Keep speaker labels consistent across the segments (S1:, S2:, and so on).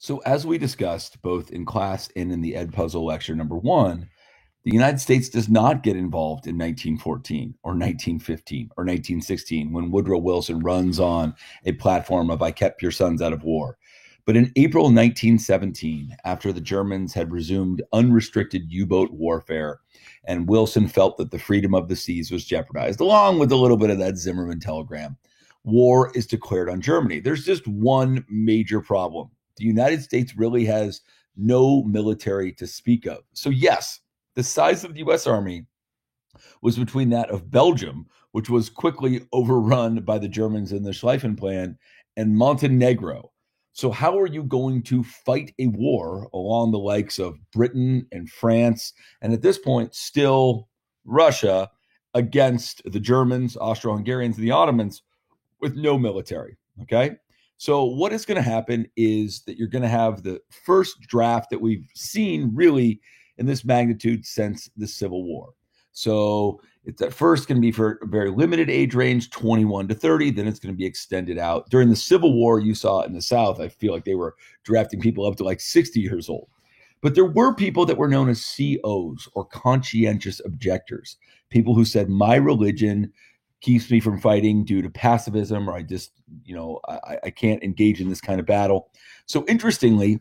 S1: So, as we discussed both in class and in the Ed Puzzle lecture number one, the United States does not get involved in 1914 or 1915 or 1916 when Woodrow Wilson runs on a platform of "I kept your sons out of war." But in April 1917, after the Germans had resumed unrestricted U boat warfare, and Wilson felt that the freedom of the seas was jeopardized, along with a little bit of that Zimmerman telegram, war is declared on Germany. There's just one major problem. The United States really has no military to speak of. So, yes, the size of the U.S. Army was between that of Belgium, which was quickly overrun by the Germans in the Schlieffen Plan, and Montenegro. So, how are you going to fight a war along the likes of Britain and France, and at this point, still Russia, against the Germans, Austro Hungarians, and the Ottomans with no military? Okay. So, what is going to happen is that you're going to have the first draft that we've seen really in this magnitude since the Civil War. So, it's at first going to be for a very limited age range, 21 to 30. Then it's going to be extended out. During the Civil War, you saw in the South, I feel like they were drafting people up to like 60 years old. But there were people that were known as COs, or conscientious objectors, people who said, my religion keeps me from fighting due to pacifism, or I just, I can't engage in this kind of battle. So interestingly,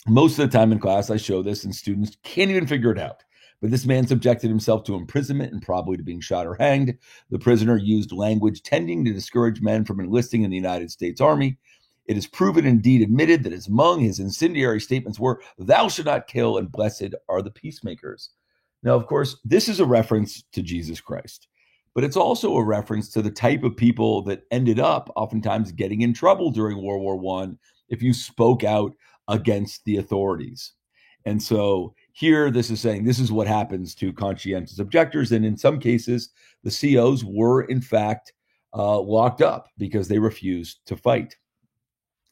S1: most of the time in class, I show this and students can't even figure it out. But this man subjected himself to imprisonment and probably to being shot or hanged. The prisoner used language tending to discourage men from enlisting in the United States Army. It is proven, indeed admitted, that among his incendiary statements were, "Thou shalt not kill, and blessed are the peacemakers." Now, of course, this is a reference to Jesus Christ, but it's also a reference to the type of people that ended up oftentimes getting in trouble during World War I if you spoke out against the authorities. And so here, this is saying this is what happens to conscientious objectors. And in some cases, the COs were, in fact, locked up because they refused to fight.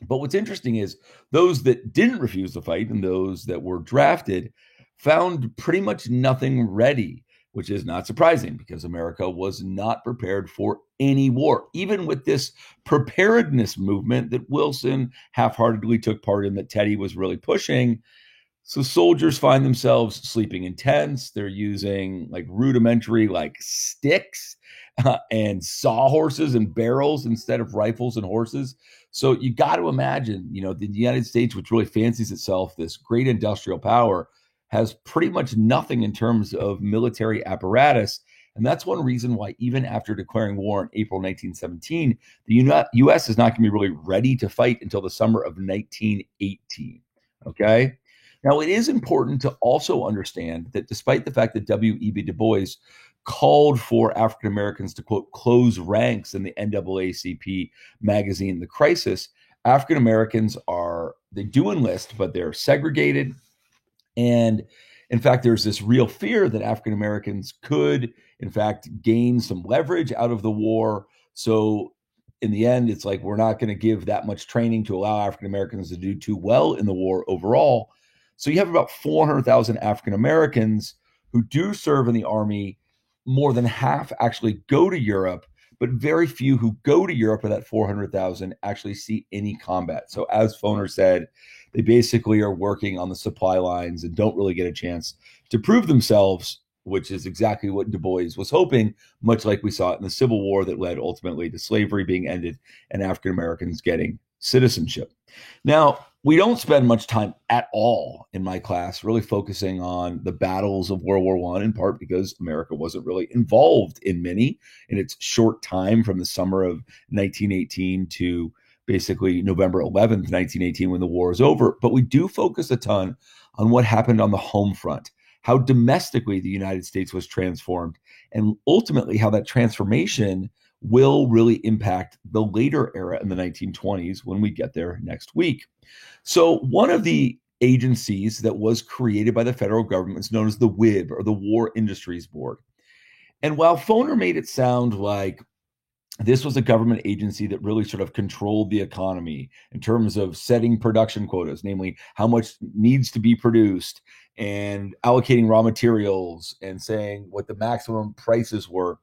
S1: But what's interesting is those that didn't refuse to fight and those that were drafted found pretty much nothing ready, which is not surprising because America was not prepared for any war, even with this preparedness movement that Wilson half-heartedly took part in, that Teddy was really pushing. So soldiers find themselves sleeping in tents. They're using like rudimentary like sticks and sawhorses and barrels instead of rifles and horses. So you got to imagine, the United States, which really fancies itself this great industrial power, has pretty much nothing in terms of military apparatus. And that's one reason why, even after declaring war in April 1917, the U.S. is not going to be really ready to fight until the summer of 1918. Okay. Now, it is important to also understand that despite the fact that W.E.B. Du Bois called for African Americans to, quote, close ranks in the NAACP magazine, The Crisis, African Americans they do enlist, but they're segregated. And in fact, there's this real fear that African Americans could, in fact, gain some leverage out of the war. So in the end, it's like we're not going to give that much training to allow African Americans to do too well in the war overall. So you have about 400,000 African Americans who do serve in the Army. More than half actually go to Europe, but very few who go to Europe of that 400,000 actually see any combat. So as Foner said, they basically are working on the supply lines and don't really get a chance to prove themselves, which is exactly what Du Bois was hoping, much like we saw it in the Civil War that led ultimately to slavery being ended and African Americans getting citizenship. Now, we don't spend much time at all in my class really focusing on the battles of World War I, in part because America wasn't really involved in many in its short time from the summer of 1918 to basically November 11th, 1918, when the war is over. But we do focus a ton on what happened on the home front, how domestically the United States was transformed, and ultimately how that transformation will really impact the later era in the 1920s when we get there next week. So one of the agencies that was created by the federal government is known as the WIB, or the War Industries Board. And while Foner made it sound like this was a government agency that really sort of controlled the economy in terms of setting production quotas, namely how much needs to be produced and allocating raw materials and saying what the maximum prices were,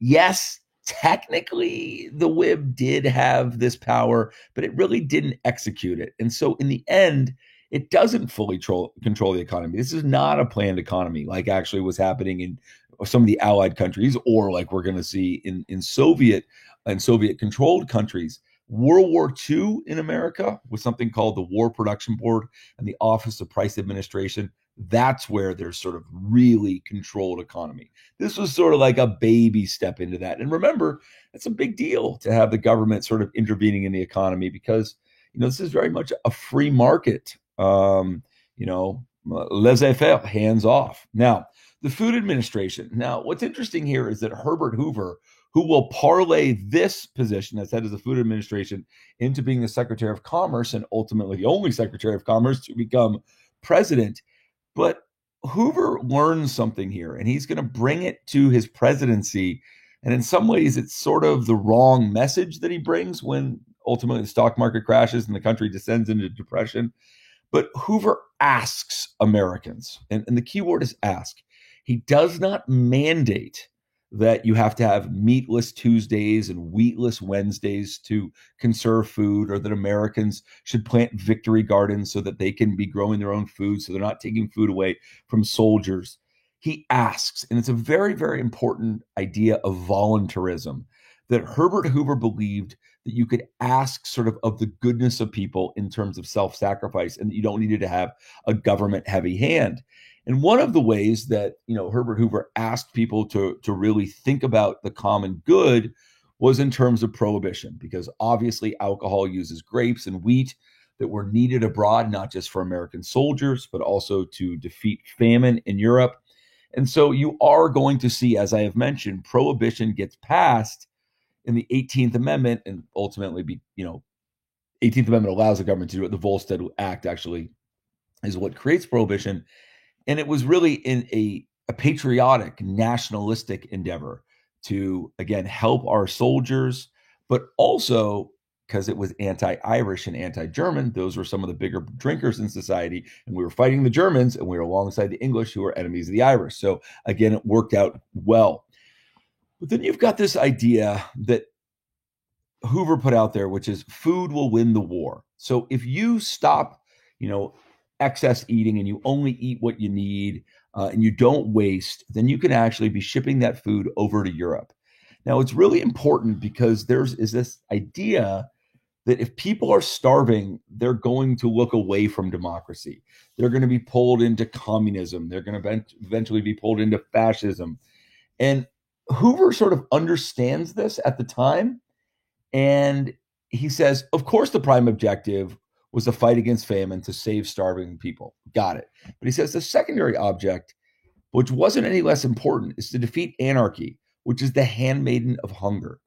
S1: yes, technically the Whig did have this power, but it really didn't execute it. And so in the end, it doesn't fully control the economy. This is not a planned economy like actually was happening in some of the allied countries, or like we're going to see in Soviet and Soviet controlled countries. World War II in America was something called the War Production Board and the Office of Price Administration. That's where there's sort of really controlled economy. This was sort of like a baby step into that. And remember, it's a big deal to have the government sort of intervening in the economy because, this is very much a free market, laissez-faire, hands off. Now, the Food Administration. Now, what's interesting here is that Herbert Hoover, who will parlay this position as head of the Food Administration into being the Secretary of Commerce and ultimately the only Secretary of Commerce to become president. But Hoover learns something here, and he's going to bring it to his presidency. And in some ways, it's sort of the wrong message that he brings when ultimately the stock market crashes and the country descends into depression. But Hoover asks Americans, and the key word is ask. He does not mandate that you have to have meatless Tuesdays and wheatless Wednesdays to conserve food, or that Americans should plant victory gardens so that they can be growing their own food, so they're not taking food away from soldiers. He asks, and it's a very, very important idea of voluntarism, that Herbert Hoover believed that you could ask sort of the goodness of people in terms of self-sacrifice, and that you don't need to have a government heavy hand. And one of the ways that, Herbert Hoover asked people to really think about the common good was in terms of prohibition, because obviously alcohol uses grapes and wheat that were needed abroad, not just for American soldiers, but also to defeat famine in Europe. And so you are going to see, as I have mentioned, prohibition gets passed in the 18th Amendment, and ultimately 18th Amendment allows the government to do it. The Volstead Act actually is what creates prohibition. And it was really in a patriotic, nationalistic endeavor to, again, help our soldiers, but also because it was anti-Irish and anti-German. Those were some of the bigger drinkers in society. And we were fighting the Germans, and we were alongside the English, who were enemies of the Irish. So again, it worked out well. But then you've got this idea that Hoover put out there, which is food will win the war. So if you stop, excess eating and you only eat what you need and you don't waste, then you can actually be shipping that food over to Europe. Now, it's really important because is this idea that if people are starving, they're going to look away from democracy. They're going to be pulled into communism. They're going to eventually be pulled into fascism. And Hoover sort of understands this at the time. And he says, of course, the prime objective was the fight against famine to save starving people. Got it. But he says the secondary object, which wasn't any less important, is to defeat anarchy, which is the handmaiden of hunger.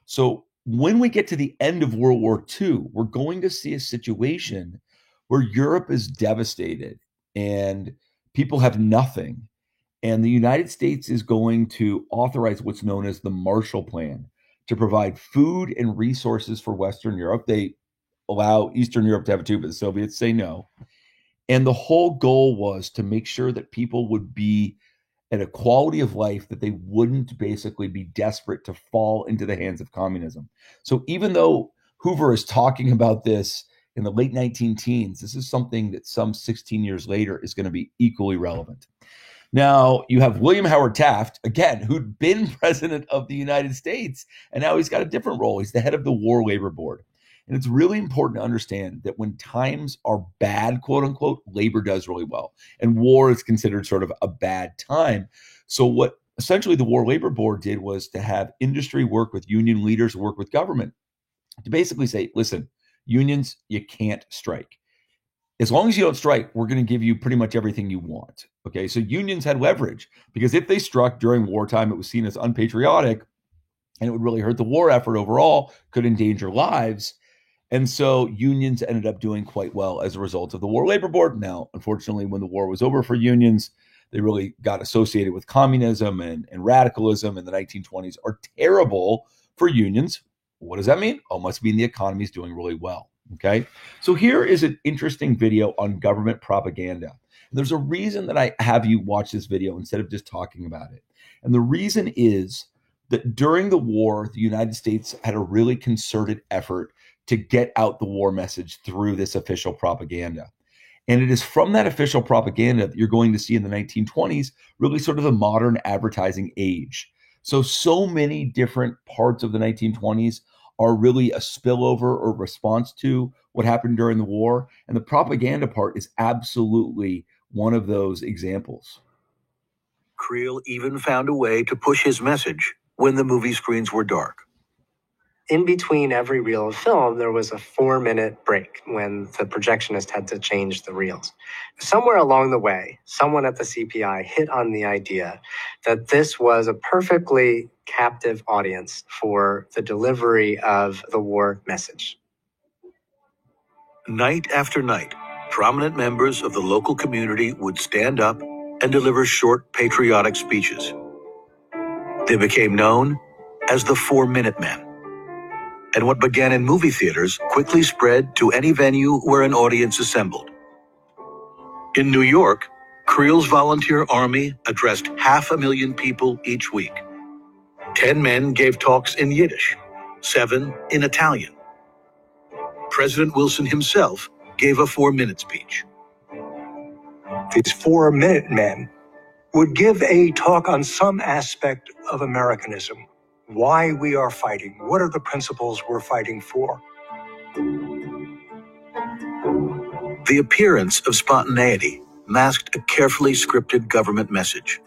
S1: So when we get to the end of World War II, we're going to see a situation where Europe is devastated and people have nothing. And the United States is going to authorize what's known as the Marshall Plan to provide food and resources for Western Europe. They allow Eastern Europe to have it too, but the Soviets say no. And the whole goal was to make sure that people would be at a quality of life that they wouldn't basically be desperate to fall into the hands of communism. So even though Hoover is talking about this in the late 19 teens, this is something that some 16 years later is going to be equally relevant. Now, you have William Howard Taft, again, who'd been president of the United States, and now he's got a different role. He's the head of the War Labor Board. And it's really important to understand that when times are bad, quote unquote, labor does really well. And war is considered sort of a bad time. So what essentially the War Labor Board did was to have industry work with union leaders, work with government to basically say, listen, unions, you can't strike. As long as you don't strike, we're going to give you pretty much everything you want. Okay, so unions had leverage because if they struck during wartime, it was seen as unpatriotic and it would really hurt the war effort overall, could endanger lives. And so unions ended up doing quite well as a result of the War Labor Board. Now, unfortunately, when the war was over for unions, they really got associated with communism and radicalism in the 1920s are terrible for unions. What does that mean? Oh, it must mean the economy is doing really well. Okay. So here is an interesting video on government propaganda. There's a reason that I have you watch this video instead of just talking about it. And the reason is that during the war, the United States had a really concerted effort to get out the war message through this official propaganda. And it is from that official propaganda that you're going to see in the 1920s really sort of the modern advertising age. So many different parts of the 1920s are really a spillover or response to what happened during the war. And the propaganda part is absolutely one of those examples.
S2: Creel even found a way to push his message when the movie screens were dark.
S3: In between every reel of film, there was a 4-minute break when the projectionist had to change the reels. Somewhere along the way, someone at the CPI hit on the idea that this was a perfectly captive audience for the delivery of the war message.
S2: Night after night, prominent members of the local community would stand up and deliver short patriotic speeches. They became known as the 4-Minute Men. And what began in movie theaters quickly spread to any venue where an audience assembled. In New York, Creel's volunteer army addressed 500,000 people each week. 10 men gave talks in Yiddish, 7 in Italian. President Wilson himself gave a 4-minute speech.
S4: These 4-minute men would give a talk on some aspect of Americanism. Why we are fighting. What are the principles we're fighting for?
S2: The appearance of spontaneity masked a carefully scripted government message.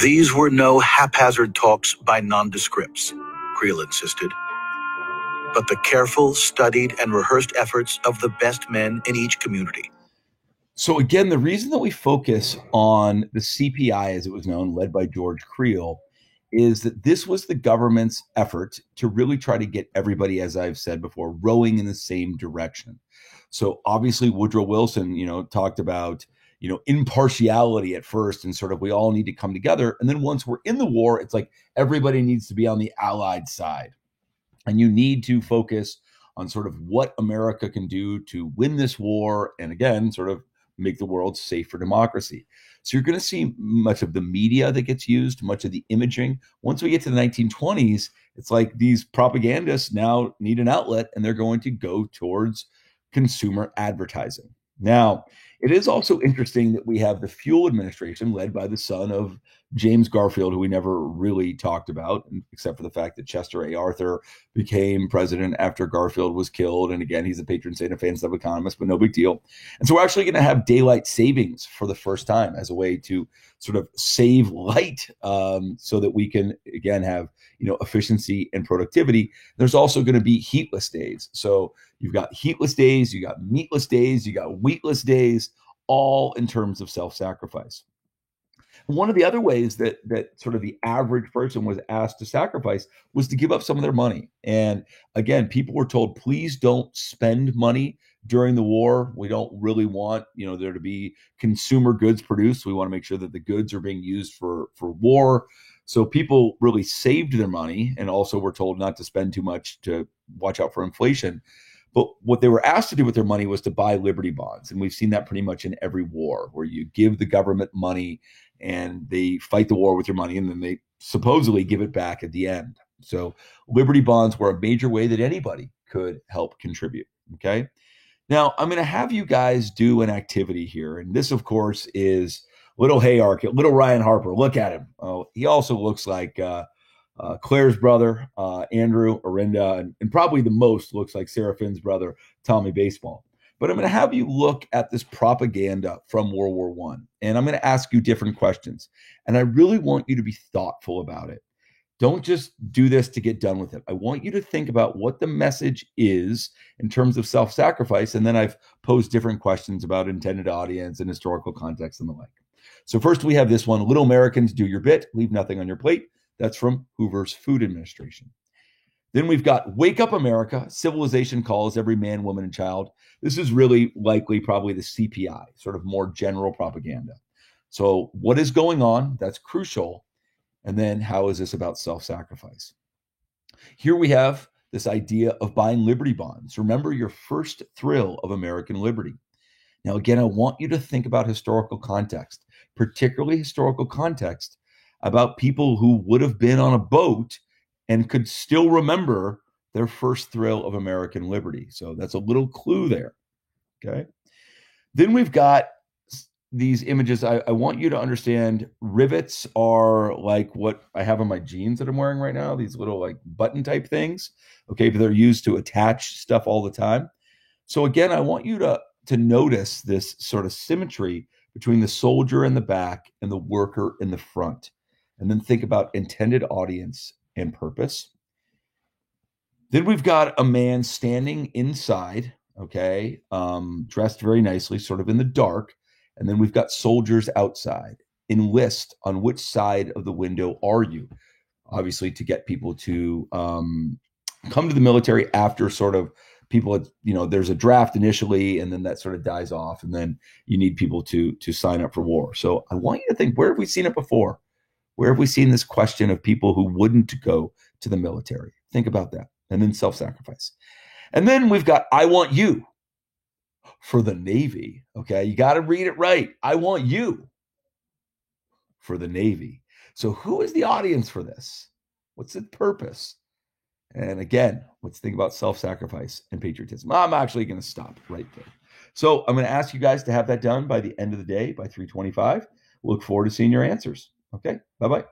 S2: These were no haphazard talks by nondescripts, Creel insisted, but the careful, studied, and rehearsed efforts of the best men in each community.
S1: So again, the reason that we focus on the CPI, as it was known, led by George Creel, is that this was the government's effort to really try to get everybody, as I've said before, rowing in the same direction. So obviously Woodrow Wilson, talked about, impartiality at first and sort of we all need to come together. And then once we're in the war, it's like everybody needs to be on the Allied side. And you need to focus on sort of what America can do to win this war. And again, sort of make the world safe for democracy. So you're going to see much of the media that gets used, much of the imaging. Once we get to the 1920s, it's like these propagandists now need an outlet and they're going to go towards consumer advertising. Now, it is also interesting that we have the Fuel administration led by the son of James Garfield, who we never really talked about, except for the fact that Chester A. Arthur became president after Garfield was killed. And again, he's a patron saint of fans of economists, but no big deal. And so we're actually going to have daylight savings for the first time as a way to sort of save light so that we can, again, have efficiency and productivity. There's also going to be heatless days. So you've got heatless days, you got meatless days, you got wheatless days, all in terms of self-sacrifice. One of the other ways that sort of the average person was asked to sacrifice was to give up some of their money. And again, people were told, please don't spend money during the war. We don't really want, there to be consumer goods produced. We want to make sure that the goods are being used for war. So people really saved their money and also were told not to spend too much to watch out for inflation. But what they were asked to do with their money was to buy Liberty bonds. And we've seen that pretty much in every war where you give the government money and they fight the war with your money and then they supposedly give it back at the end. So Liberty bonds were a major way that anybody could help contribute. Okay. Now I'm going to have you guys do an activity here. And this, of course, is little Hayark, little Ryan Harper. Look at him. Oh, he also looks like Claire's brother, Andrew Orinda, and probably the most looks like Sarah Finn's brother, Tommy Baseball. But I'm going to have you look at this propaganda from World War I, and I'm going to ask you different questions. And I really want you to be thoughtful about it. Don't just do this to get done with it. I want you to think about what the message is in terms of self-sacrifice. And then I've posed different questions about intended audience and historical context and the like. So first we have this one, Little Americans, do your bit, leave nothing on your plate. That's from Hoover's Food Administration. Then we've got Wake Up America, Civilization Calls Every Man, Woman, and Child. This is really likely probably the CPI, sort of more general propaganda. So what is going on? That's crucial. And then how is this about self-sacrifice? Here we have this idea of buying Liberty bonds. Remember your first thrill of American liberty. Now, again, I want you to think about historical context, particularly historical context about people who would have been on a boat and could still remember their first thrill of American liberty. So that's a little clue there. Okay. Then we've got these images. I want you to understand rivets are like what I have on my jeans that I'm wearing right now, these little like button type things. Okay. But they're used to attach stuff all the time. So again, I want you to notice this sort of symmetry between the soldier in the back and the worker in the front. And then think about intended audience and purpose. Then we've got a man standing inside, okay, dressed very nicely, sort of in the dark. And then we've got soldiers outside. Enlist on which side of the window are you? Obviously, to get people to come to the military after sort of people, there's a draft initially, and then that sort of dies off, and then you need people to sign up for war. So I want you to think, where have we seen it before? Where have we seen this question of people who wouldn't go to the military? Think about that. And then self-sacrifice. And then we've got, I want you for the Navy. Okay. You got to read it right. I want you for the Navy. So who is the audience for this? What's its purpose? And again, let's think about self-sacrifice and patriotism. I'm actually going to stop right there. So I'm going to ask you guys to have that done by the end of the day, by 3:25. We'll look forward to seeing your answers. Okay. Bye-bye.